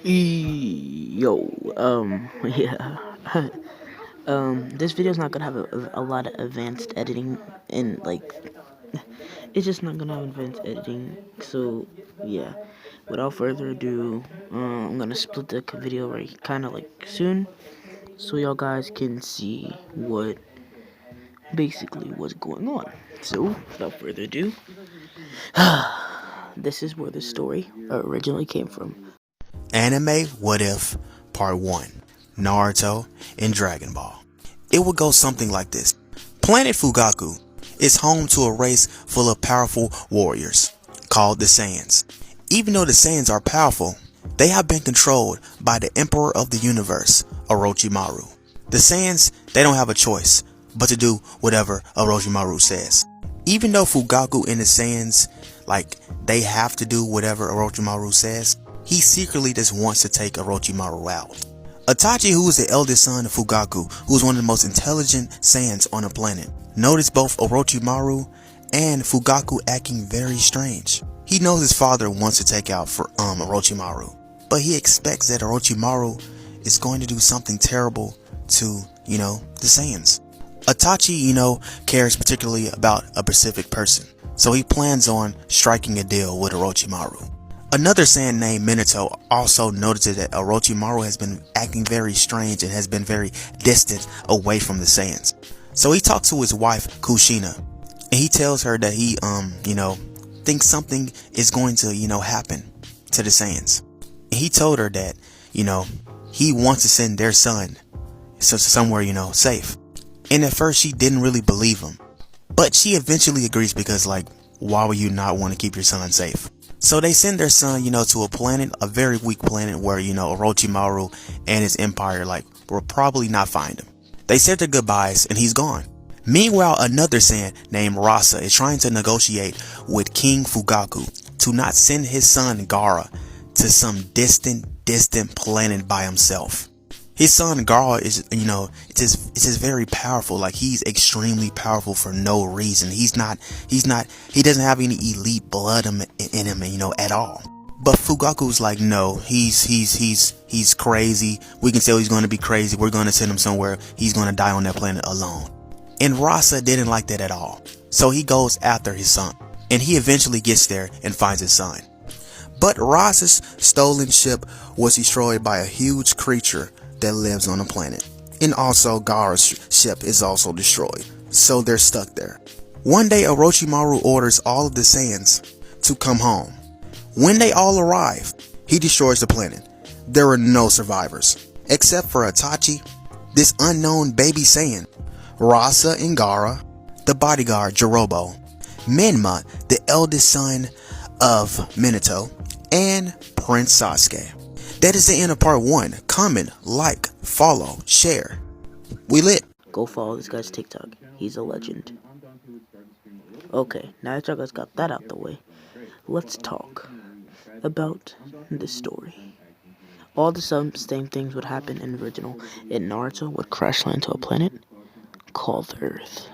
Yo, yeah. This video's not gonna have a lot of advanced editing, and like, it's just not gonna have advanced editing. So, yeah. Without further ado, I'm gonna split the video right kind of like soon, so y'all guys can see what basically was going on. So, without further ado, this is where the story originally came from. Anime What If Part 1 Naruto and Dragon Ball. It would go something like this. Planet Fugaku is home to a race full of powerful warriors called the Saiyans. Even though the Saiyans are powerful, they have been controlled by the Emperor of the Universe, Orochimaru. The Saiyans, they don't have a choice but to do whatever Orochimaru says. Even though Fugaku and the Saiyans, they have to do whatever Orochimaru says, he secretly just wants to take Orochimaru out. Itachi, who is the eldest son of Fugaku, who is one of the most intelligent Saiyans on the planet, noticed both Orochimaru and Fugaku acting very strange. He knows his father wants to take out Orochimaru, but he expects that Orochimaru is going to do something terrible to, the Saiyans. Itachi, cares particularly about a specific person, so he plans on striking a deal with Orochimaru. Another Saiyan named Minato also noticed that Orochimaru has been acting very strange and has been very distant away from the Saiyans. So he talks to his wife, Kushina, and he tells her that he, thinks something is going to, happen to the Saiyans. And he told her that, he wants to send their son somewhere, safe. And at first she didn't really believe him, but she eventually agrees because, why would you not want to keep your son safe? So they send their son, to a planet, a very weak planet where, Orochimaru and his empire, will probably not find him. They said their goodbyes and he's gone. Meanwhile, another Saiyan named Rasa is trying to negotiate with King Fugaku to not send his son Gaara to some distant planet by himself. His son Gaara is, it's just very powerful. He's extremely powerful for no reason. He doesn't have any elite blood in him, at all. But Fugaku's like, no, he's crazy. We can tell he's going to be crazy. We're going to send him somewhere. He's going to die on that planet alone. And Rasa didn't like that at all. So he goes after his son. And he eventually gets there and finds his son. But Rasa's stolen ship was destroyed by a huge creature that lives on the planet. And also Gaara's ship is also destroyed, so they're stuck there. One day Orochimaru orders all of the Saiyans to come home. When they all arrive, he destroys the planet. There are no survivors, except for Itachi, this unknown baby Saiyan, Rasa and Gaara, the bodyguard Jirobo, Menma, the eldest son of Minato, and Prince Sasuke. That is the end of part 1. Comment, like, follow, share. We lit. Go follow this guy's TikTok. He's a legend. Okay, now that y'all guys got that out the way, let's talk about the story. All the same things would happen in the original. And Naruto would crash land to a planet called Earth.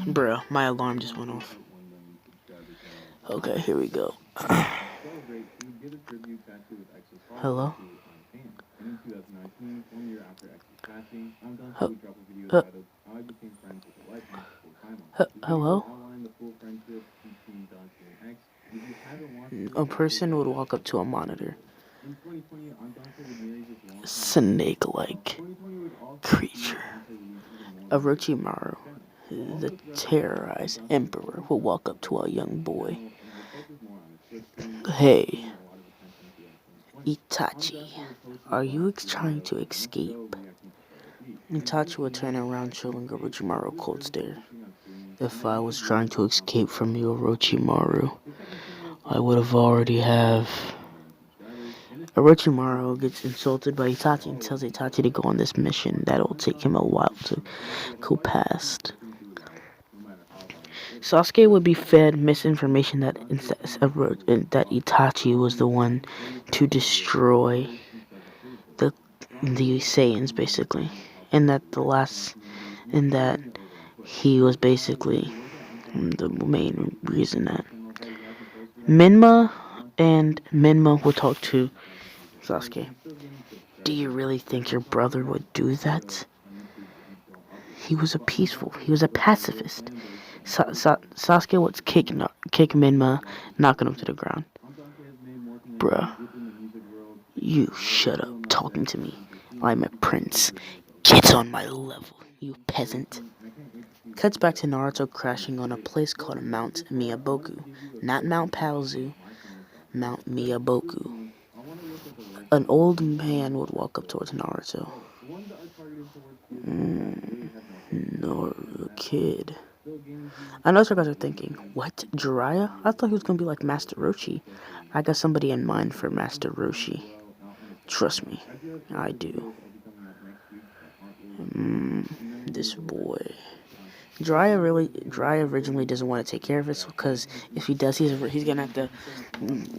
Bruh, my alarm just went off. Okay, here we go. Hello? Hello? A person would walk up to a monitor. Snake-like creature. Orochimaru, the terrorized emperor, will walk up to a young boy. Hey, Itachi, are you trying to escape? Itachi would turn around, showing Orochimaru a cold stare. If I was trying to escape from you, Orochimaru, I would have already have. Orochimaru gets insulted by Itachi and tells Itachi to go on this mission that'll take him a while to go past. Sasuke would be fed misinformation that Itachi was the one to destroy the Saiyans, basically, and that he was basically the main reason that Menma And Minma will talk to Sasuke. Do you really think your brother would do that? He was he was a pacifist. Sasuke would kick Minma, knocking him to the ground. Bruh, you shut up talking to me. I'm a prince. Get on my level, you peasant. Cuts back to Naruto crashing on a place called Mount Miyaboku. Not Mount Paozu, Mount Miyaboku. An old man would walk up towards Naruto. Naruto kid. I know what you guys are thinking. What? Jiraiya? I thought he was gonna be like Master Roshi. I got somebody in mind for Master Roshi. Trust me, I do. This boy. Jiraiya originally doesn't want to take care of it because if he does, he's gonna have to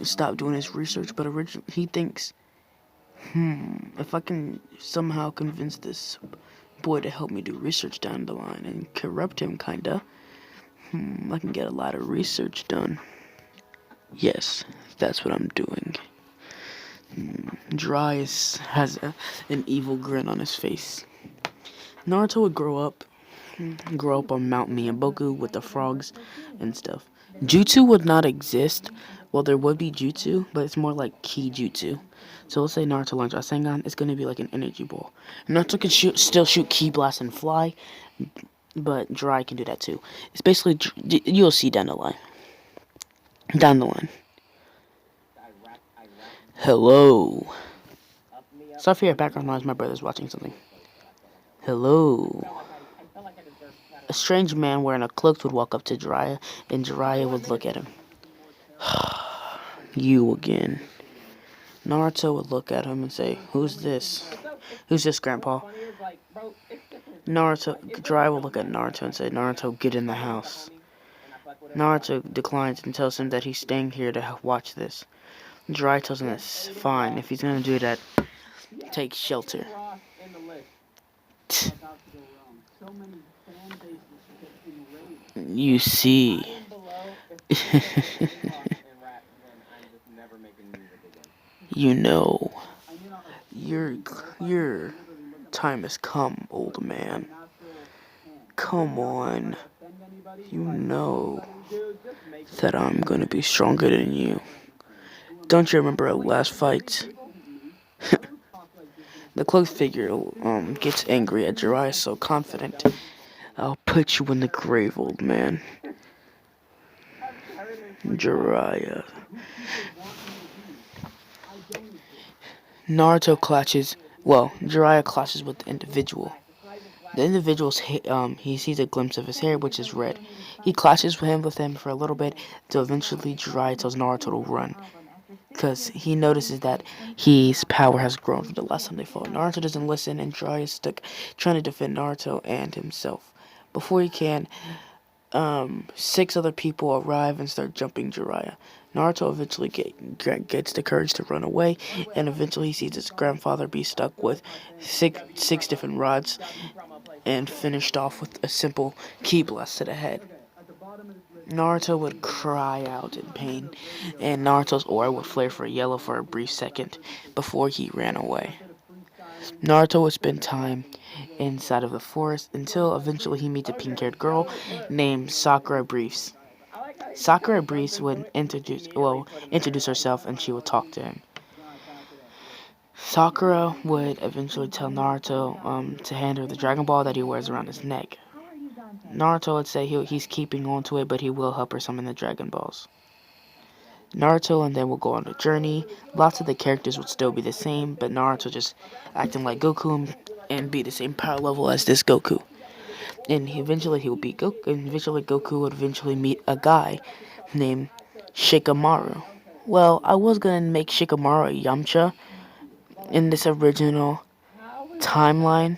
stop doing his research. But he thinks, if I can somehow convince this boy to help me do research down the line and corrupt him, kinda, I can get a lot of research done. Yes, that's what I'm doing. Jiraiya has an evil grin on his face. Naruto would grow up on Mount Miyaboku with the frogs and stuff. Jutsu would not exist. Well, there would be jutsu, but it's more like ki jutsu. So let's say Naruto learns Rasengan, it's going to be like an energy ball. Naruto can still shoot ki blast and fly, but Jiraiya can do that too. It's basically, you'll see down the line. Down the line. Hello. Sorry for your background noise, my brother's watching something. Hello. A strange man wearing a cloak would walk up to Jiraiya, and Jiraiya would look at him. You again. Naruto would look at him and say, Who's this, Grandpa? Jiraiya would look at Naruto and say, Naruto, get in the house. Naruto declines and tells him that he's staying here to watch this. Jiraiya tells him that's fine. If he's gonna do that, take shelter. You see. You know. Your time has come, old man. Come on. You know that I'm gonna be stronger than you. Don't you remember our last fight? The cloaked figure gets angry at Jiraiya, so confident. I'll put you in the grave, old man. Jiraiya. Jiraiya clashes with the individual. The individual's he sees a glimpse of his hair, which is red. He clashes with him for a little bit, till eventually Jiraiya tells Naruto to run. Because he notices that his power has grown from the last time they fought. Naruto doesn't listen, and Jiraiya is stuck trying to defend Naruto and himself. Before he can, 6 other people arrive and start jumping Jiraiya. Naruto eventually gets the courage to run away, and eventually he sees his grandfather be stuck with six different rods and finished off with a simple ki blast to the head. Naruto would cry out in pain, and Naruto's aura would flare for yellow for a brief second before he ran away. Naruto would spend time inside of the forest until eventually he meets a pink-haired girl named Sakura Briefs. Sakura Briefs would introduce herself, and she would talk to him. Sakura would eventually tell Naruto to hand her the Dragon Ball that he wears around his neck. Naruto would say he's keeping on to it, but he will help her summon the Dragon Balls. Naruto and them will go on a journey. Lots of the characters would still be the same, but Naruto just acting like Goku and be the same power level as this Goku. And eventually he will beat Goku, and eventually Goku would eventually meet a guy named Shikamaru. Well, I was gonna make Shikamaru a Yamcha in this original timeline.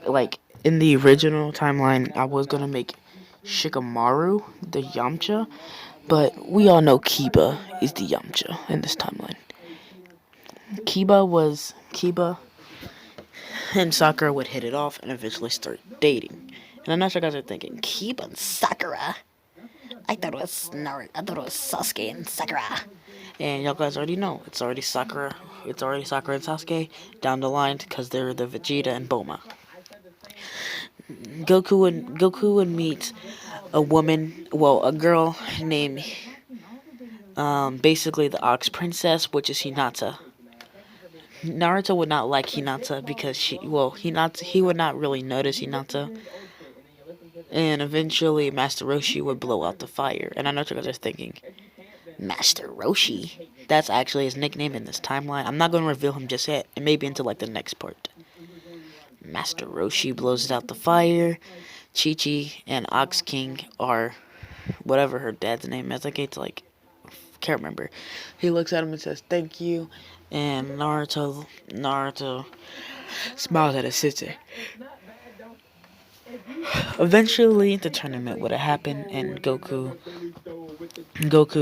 Like, in the original timeline, I was gonna make Shikamaru the Yamcha, but we all know Kiba is the Yamcha in this timeline. Kiba and Sakura would hit it off and eventually start dating. And I'm not sure you guys are thinking, Kiba and Sakura? I thought it was Sasuke and Sakura. And y'all guys already know it's already Sakura. It's already Sakura and Sasuke down the line because they're the Vegeta and Bulma. Goku would meet a woman, well, a girl named basically the Ox Princess, which is Hinata. Naruto would not like Hinata because he would not really notice Hinata. And eventually Master Roshi would blow out the fire. And I know what you guys are thinking, Master Roshi? That's actually his nickname in this timeline. I'm not going to reveal him just yet, and maybe until like the next part. Master Roshi blows out the fire. Chi-Chi and Ox King are whatever her dad's name is. Can't remember. He looks at him and says, "Thank you." And Naruto smiles at his sister. Eventually, the tournament would have happened, and Goku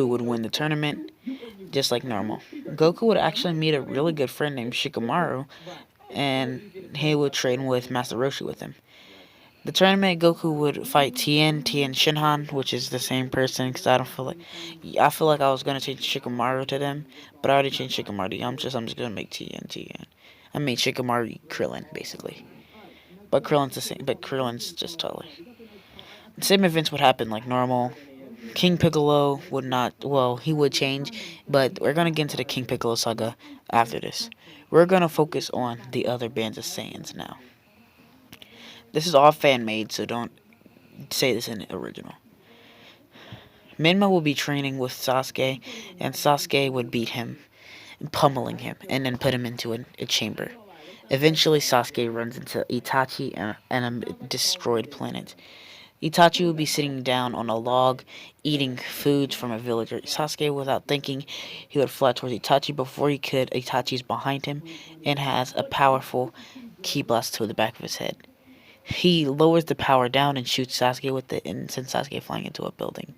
would win the tournament, just like normal. Goku would actually meet a really good friend named Shikamaru, and he would train with Master Roshi with him. The tournament, Goku would fight Tien Shinhan, which is the same person, because I feel like I was going to change Shikamaru to them, but I already changed Shikamaru to Yamcha, so I'm just going to make Tien. I made Shikamaru Krillin, basically. But Krillin's the same, but Krillin's just taller. The same events would happen like normal. King Piccolo would not, well, he would change, but we're going to get into the King Piccolo saga after this. We're going to focus on the other bands of Saiyans now. This is all fan-made, so don't say this in the original. Menma will be training with Sasuke, and Sasuke would beat him, pummeling him, and then put him into a chamber. Eventually, Sasuke runs into Itachi and a destroyed planet. Itachi would be sitting down on a log, eating food from a villager. Sasuke, without thinking, he would fly towards Itachi. Before he could, Itachi's behind him and has a powerful ki blast to the back of his head. He lowers the power down and shoots Sasuke with it and sends Sasuke flying into a building.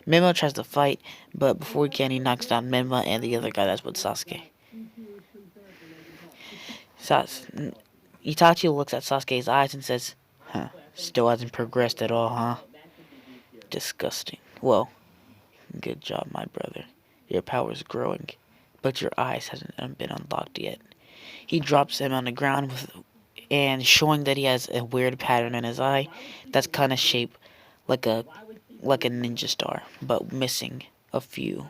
Menma tries to fight, but before he can, he knocks down Menma and the other guy that's with Sasuke. Itachi looks at Sasuke's eyes and says, "Huh, still hasn't progressed at all, huh? Disgusting. Well, good job, my brother. Your power's growing, but your eyes hasn't been unlocked yet." He drops him on the ground and showing that he has a weird pattern in his eye that's kind of shaped like a ninja star, but missing a few.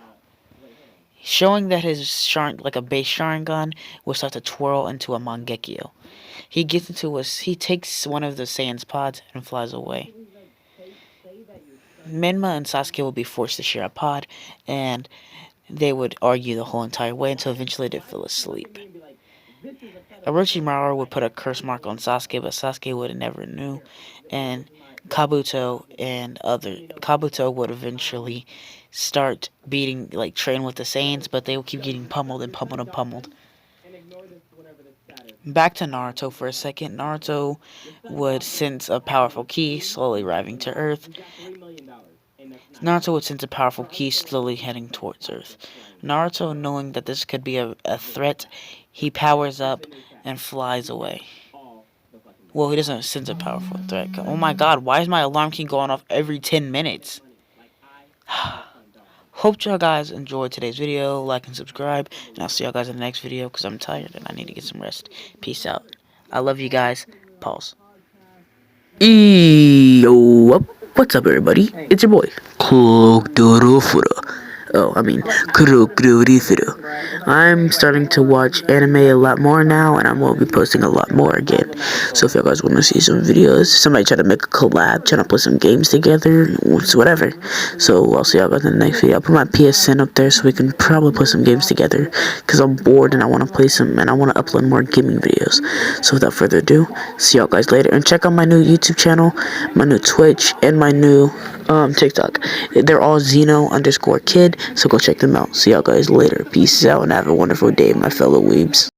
Showing that his like a base Sharingan will start to twirl into a Mangekyo. He takes one of the Saiyan's pods and flies away. Menma and Sasuke will be forced to share a pod, and they would argue the whole entire way until eventually they fell asleep. Orochimaru would put a curse mark on Sasuke, but Sasuke would have never knew, and Kabuto would eventually start train with the Saiyans, but they would keep getting pummeled and pummeled and pummeled. Back to Naruto for a second. Naruto would sense a powerful ki slowly arriving to Earth. Naruto would sense a powerful ki slowly heading towards Earth. Naruto, knowing that this could be a threat, he powers up and flies away. Well, he doesn't sense a powerful threat. Oh my god, why is my alarm key going off every 10 minutes? Hope y'all guys enjoyed today's video. Like and subscribe. And I'll see y'all guys in the next video because I'm tired and I need to get some rest. Peace out. I love you guys. Pause. Yo, what's up everybody? It's your boy, I'm starting to watch anime a lot more now, and I'm going to be posting a lot more again. So if you guys want to see some videos, somebody try to make a collab, trying to play some games together, whatever. So I'll see y'all guys in the next video. I'll put my PSN up there so we can probably play some games together, because I'm bored and I want to play some, and I want to upload more gaming videos. So without further ado, see y'all guys later, and check out my new YouTube channel, my new Twitch, and my new TikTok. They're all Zeno_kid, so go check them out. See y'all guys later. Peace out and have a wonderful day, my fellow weebs.